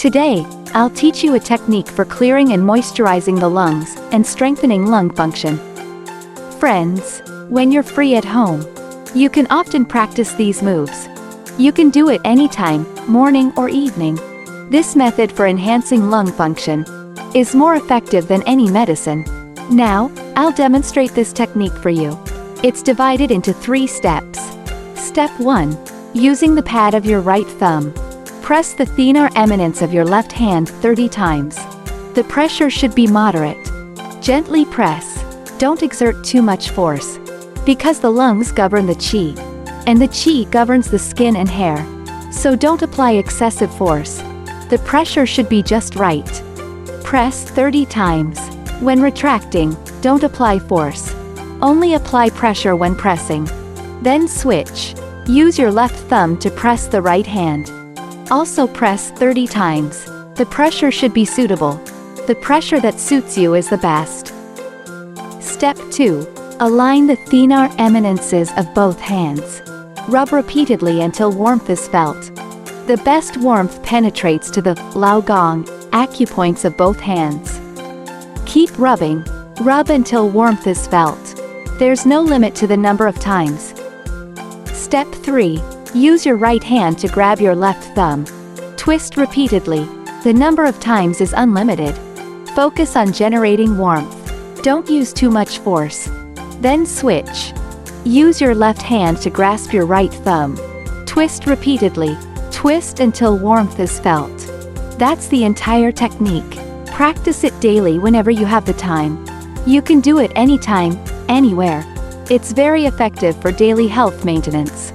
Today, I'll teach you a technique for clearing and moisturizing the lungs and strengthening lung function. Friends, when you're free at home, you can often practice these moves. You can do it anytime, morning or evening. This method for enhancing lung function is more effective than any medicine. Now, I'll demonstrate this technique for you. It's divided into 3 steps. Step 1. Using the pad of your right thumb. Press the thenar eminence of your left hand 30 times. The pressure should be moderate. Gently press. Don't exert too much force, because the lungs govern the qi, and the qi governs the skin and hair. So don't apply excessive force. The pressure should be just right. Press 30 times. When retracting, don't apply force. Only apply pressure when pressing. Then switch. Use your left thumb to press the right hand. Also press 30 times. The pressure should be suitable. The pressure that suits you is the best. Step 2. Align the thenar eminences of both hands. Rub repeatedly until warmth is felt. The best warmth penetrates to the Laogong acupoints of both hands. Keep rubbing. Rub until warmth is felt. There's no limit to the number of times. Step 3. Use your right hand to grab your left thumb. Twist repeatedly. The number of times is unlimited. Focus on generating warmth. Don't use too much force. Then switch. Use your left hand to grasp your right thumb. Twist repeatedly. Twist until warmth is felt. That's the entire technique. Practice it daily whenever you have the time. You can do it anytime, anywhere. It's very effective for daily health maintenance.